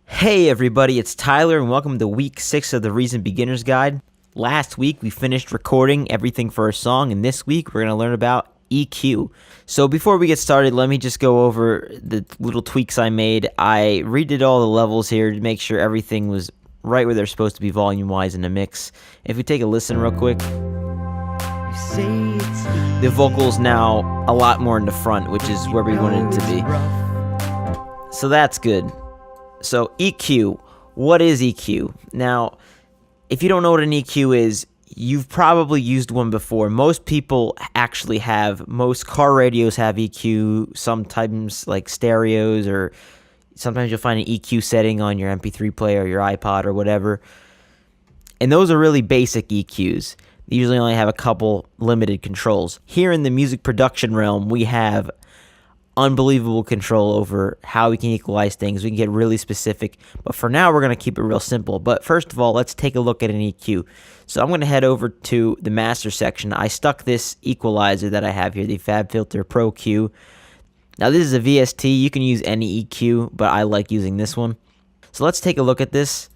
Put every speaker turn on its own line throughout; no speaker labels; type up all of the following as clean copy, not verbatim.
Hey everybody, it's Tyler and welcome to week 6 of the Reason Beginner's Guide. Last week we finished recording everything for a song, and this week we're going to learn about EQ. So before we get started, let me just go over the little tweaks I made. I redid all the levels here to make sure everything was right where they're supposed to be volume-wise in the mix. If we take a listen real quick, the vocal's now a lot more in the front, which is where we wanted it to be. So that's good. So EQ, what is EQ? Now, if you don't know what an EQ is, you've probably used one before. Most people actually have. Most car radios have EQ, sometimes like stereos, or sometimes you'll find an EQ setting on your MP3 player or your iPod or whatever. And those are really basic EQs. They usually only have a couple limited controls. Here in the music production realm, we have unbelievable control over how we can equalize things. We can get really specific, but for now we're going to keep it real simple. But first of all, let's take a look at an EQ. So I'm going to head over to the master section. I stuck this equalizer that I have here, the FabFilter Pro Q. Now this is a VST. You can use any EQ, but I like using this one. So let's take a look at this.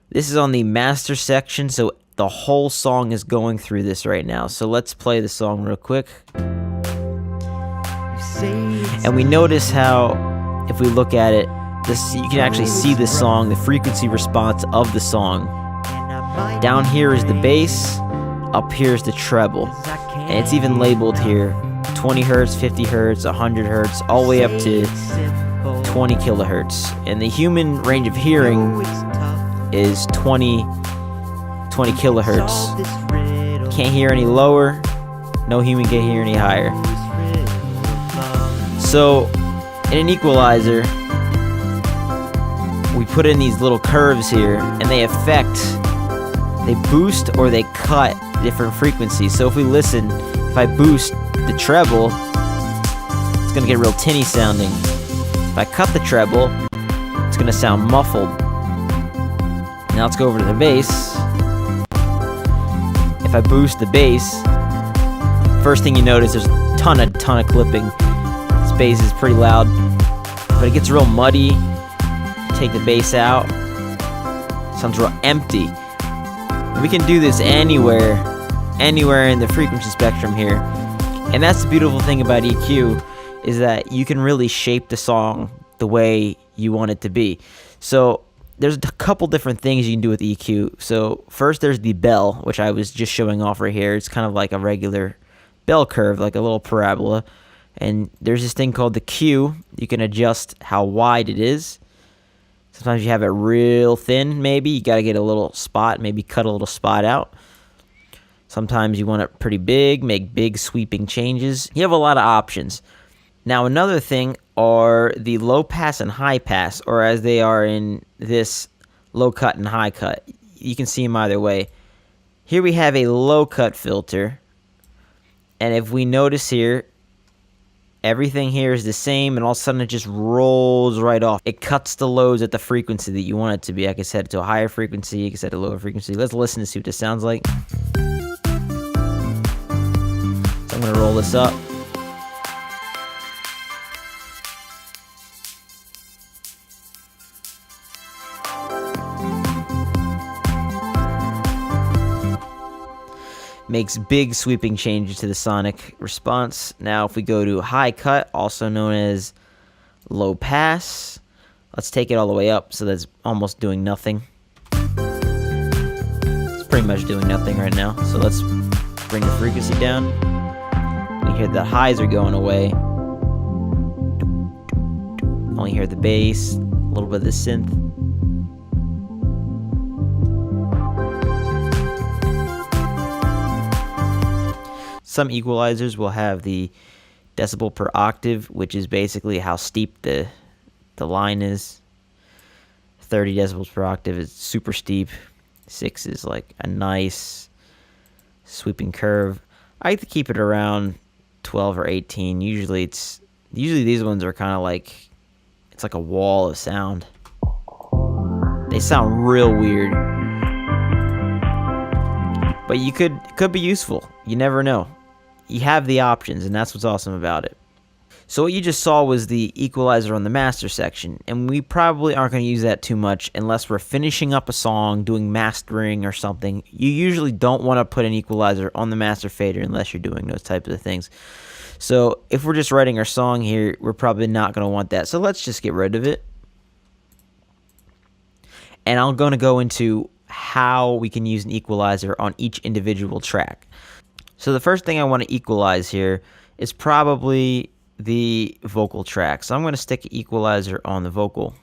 This is on the master section, so the whole song is going through this right now. So let's play the song real quick. And we notice how, if we look at it, you can actually see the song, the frequency response of the song. Down here is the bass, up here is the treble. And it's even labeled here, 20 hertz, 50 hertz, 100 hertz, all the way up to 20 kilohertz. And the human range of hearing is 20 kilohertz. Can't hear any lower, no human can hear any higher. So, in an equalizer, we put in these little curves here, and they boost or they cut different frequencies. So if we listen, if I boost the treble, it's going to get real tinny sounding. If I cut the treble, it's going to sound muffled. Now let's go over to the bass. If I boost the bass, first thing you notice, there's a ton of clipping. Bass is pretty loud, but it gets real muddy. Take the bass out, sounds real empty. We can do this anywhere in the frequency spectrum here, and that's the beautiful thing about EQ, is that you can really shape the song the way you want it to be. So there's a couple different things you can do with EQ. So first there's the bell, which I was just showing off right here. It's kind of like a regular bell curve, like a little parabola. And there's this thing called the Q. You can adjust how wide it is. Sometimes you have it real thin, maybe. You got to get a little spot, maybe cut a little spot out. Sometimes you want it pretty big, make big sweeping changes. You have a lot of options. Now another thing are the low pass and high pass, or as they are in this, low cut and high cut. You can see them either way. Here we have a low cut filter. And if we notice here, everything here is the same, and all of a sudden it just rolls right off. It cuts the lows at the frequency that you want it to be. I can set it to a higher frequency, you can set it to a lower frequency. Let's listen to see what this sounds like. So I'm going to roll this up. Makes big sweeping changes to the sonic response. Now if we go to high cut, also known as low pass, let's take it all the way up so that's almost doing nothing. It's pretty much doing nothing right now. So let's bring the frequency down. You hear the highs are going away. Only hear the bass, a little bit of the synth. Some equalizers will have the decibel per octave, which is basically how steep the line is. 30 decibels per octave is super steep. 6 is like a nice sweeping curve. I like to keep it around 12 or 18. Usually these ones are kind of like, it's like a wall of sound. They sound real weird. But it could be useful. You never know. You have the options, and that's what's awesome about it. So what you just saw was the equalizer on the master section, and we probably aren't going to use that too much unless we're finishing up a song, doing mastering or something. You usually don't want to put an equalizer on the master fader unless you're doing those types of things. So if we're just writing our song here, we're probably not going to want that. So let's just get rid of it. And I'm going to go into how we can use an equalizer on each individual track. So the first thing I want to equalize here is probably the vocal track. So I'm going to stick an equalizer on the vocal.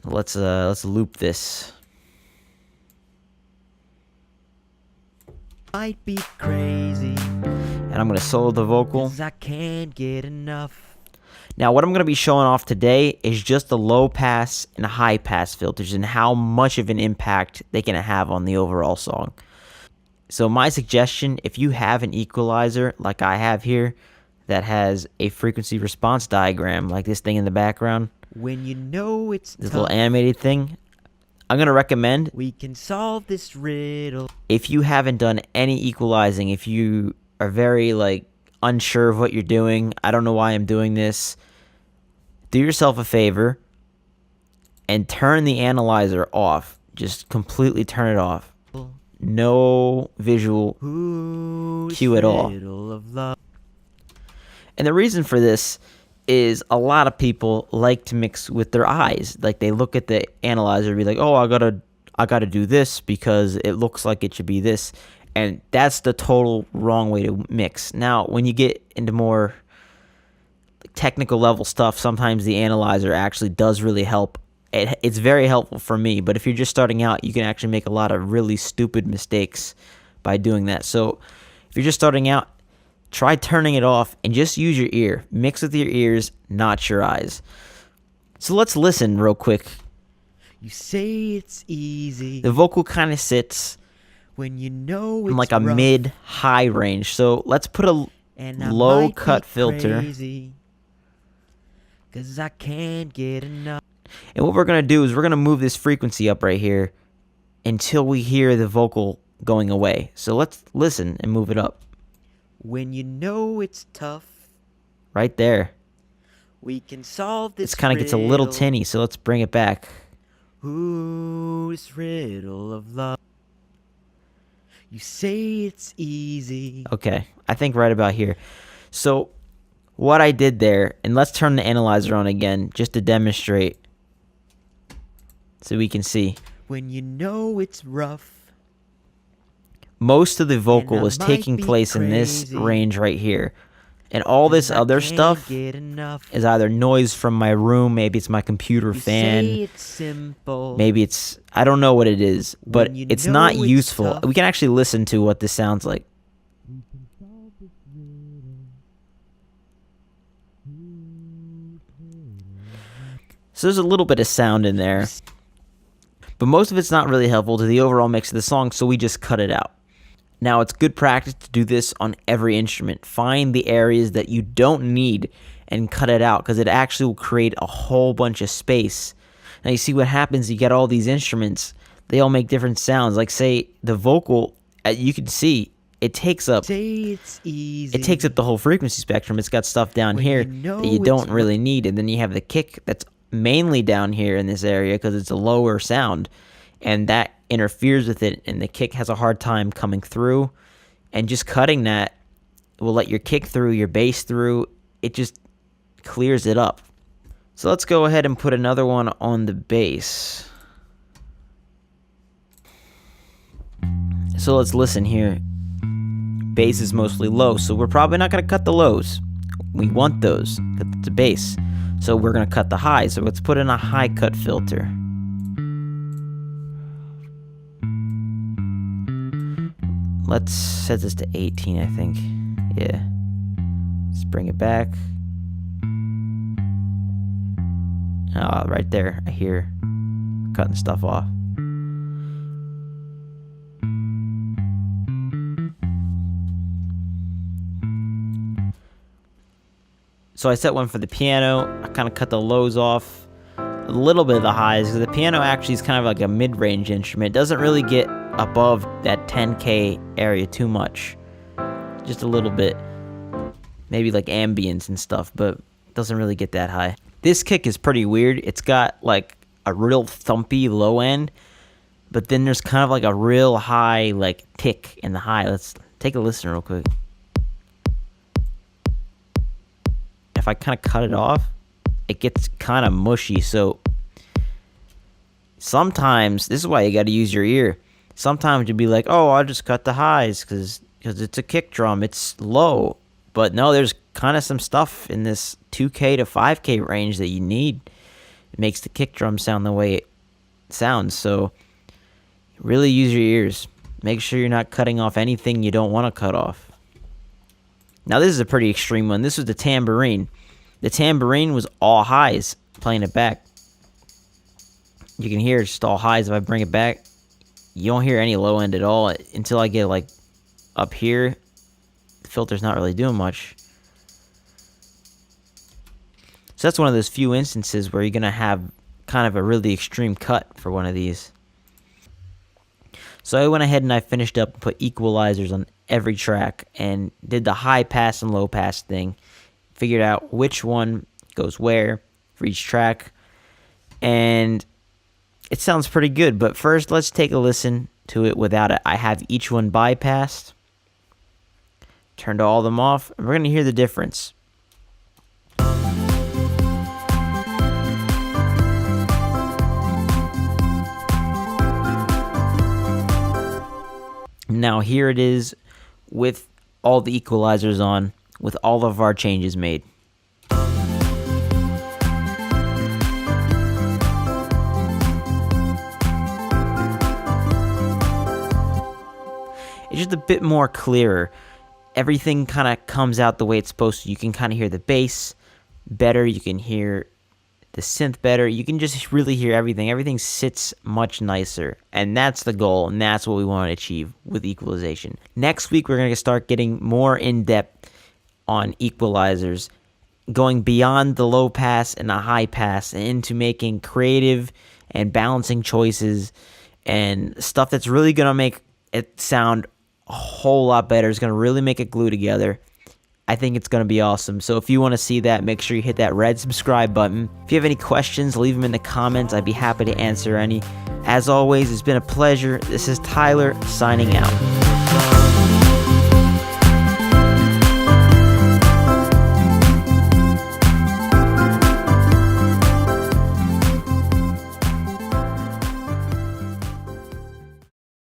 Let's loop this.
Might be crazy,
And I'm going to solo the vocal.
'cause I can't get enough.
Now what I'm going to be showing off today is just the low pass and high pass filters and how much of an impact they can have on the overall song. So my suggestion, if you have an equalizer like I have here that has a frequency response diagram like this thing in the background,
When you know it's
this
tough,
little animated thing, I'm going to recommend,
we can solve this riddle.
if you haven't done any equalizing, if you are very unsure of what you're doing, I don't know why I'm doing this, do yourself a favor and turn the analyzer off. Just completely turn it off. No visual cue at all. And the reason for this is a lot of people like to mix with their eyes. Like they look at the analyzer and be like, oh, I gotta do this because it looks like it should be this. And that's the total wrong way to mix. Now, when you get into more technical level stuff, sometimes the analyzer actually does really help. It's very helpful for me, but if you're just starting out, you can actually make a lot of really stupid mistakes by doing that. So if you're just starting out, try turning it off and just use your ear. Mix with your ears, not your eyes. So let's listen real quick.
You say it's easy
The vocal kind of sits
when you know it's
in like a
rough,
mid-high range. So let's put a
and I
low
might
cut
be
filter.
crazy, 'cause I can't get enough.
And what we're going to do is we're going to move this frequency up right here until we hear the vocal going away. So let's listen and move it up.
When you know it's tough,
Right there.
we can solve this
This kind of gets a little
riddle.
tinny, so let's bring it back.
Ooh, this riddle of love. You say it's easy.
Okay, I think right about here. So what I did there, and let's turn the analyzer on again just to demonstrate so we can see.
When you know it's rough,
Most of the vocal
And I
is
might
taking
be
place in this
crazy,
range right here. And all this
'cause I
other
can't
stuff
get enough.
is either noise from my room, maybe it's my computer
You
fan,
say it's simple.
maybe it's, I don't know what it is, but
When you
it's
know
not
it's
useful.
tough.
We can actually listen to what this sounds like. So there's a little bit of sound in there, but most of it's not really helpful to the overall mix of the song, so we just cut it out. Now, it's good practice to do this on every instrument. Find the areas that you don't need and cut it out, because it actually will create a whole bunch of space. Now, you see what happens, you get all these instruments, they all make different sounds. Like, say, the vocal, you can see, it takes up
Say it's easy.
it takes up the whole frequency spectrum. It's got stuff down
When
here
you know
that you
it's
don't really need. And then you have the kick that's mainly down here in this area because it's a lower sound. And that interferes with it, and the kick has a hard time coming through. And just cutting that will let your kick through, your bass through. It just clears it up. So let's go ahead and put another one on the bass. So let's listen here. Bass is mostly low, so we're probably not going to cut the lows. We want those, because it's a bass. So we're going to cut the highs. So let's put in a high cut filter. Let's set this to 18, I think. Yeah. Let's bring it back. Right there, I hear cutting stuff off. So I set one for the piano. I kind of cut the lows off a a little bit of the highs, because the piano actually is kind of like a mid-range instrument. It doesn't really get above that 10K area too much. Just a little bit. Maybe like ambience and stuff, but it doesn't really get that high. This kick is pretty weird. It's got like a real thumpy low end, but then there's kind of like a real high like tick in the high. Let's take a listen real quick. If I kind of cut it off, it gets kind of mushy. So sometimes, this is why you got to use your ear. Sometimes you'll be like, oh, I'll just cut the highs because it's a kick drum. It's low. But no, there's kind of some stuff in this 2K to 5K range that you need. It makes the kick drum sound the way it sounds. So really use your ears. Make sure you're not cutting off anything you don't want to cut off. Now this is a pretty extreme one. This was the tambourine. The tambourine was all highs, playing it back. You can hear it's just all highs. If I bring it back, you don't hear any low end at all until I get like up here. The filter's not really doing much. So that's one of those few instances where you're going to have kind of a really extreme cut for one of these. So I went ahead and I finished up and put equalizers on every track and did the high pass and low pass thing. Figured out which one goes where for each track. And it sounds pretty good. But first, let's take a listen to it without it. I have each one bypassed. Turned all of them off. And we're going to hear the difference. Now here it is with all the equalizers on, with all of our changes made. It's just a bit more clearer. Everything kind of comes out the way it's supposed to. You can kind of hear the bass better. You can hear the synth better. You can just really hear everything. Everything sits much nicer. And that's the goal, and that's what we want to achieve with equalization. Next week, we're going to start getting more in-depth on equalizers, going beyond the low pass and the high pass and into making creative and balancing choices and stuff that's really going to make it sound a whole lot better. It's going to really make it glue together. I think it's going to be awesome. So if you want to see that, make sure you hit that red subscribe button. If you have any questions, leave them in the comments. I'd be happy to answer any. As always, it's been a pleasure. This is Tyler signing out.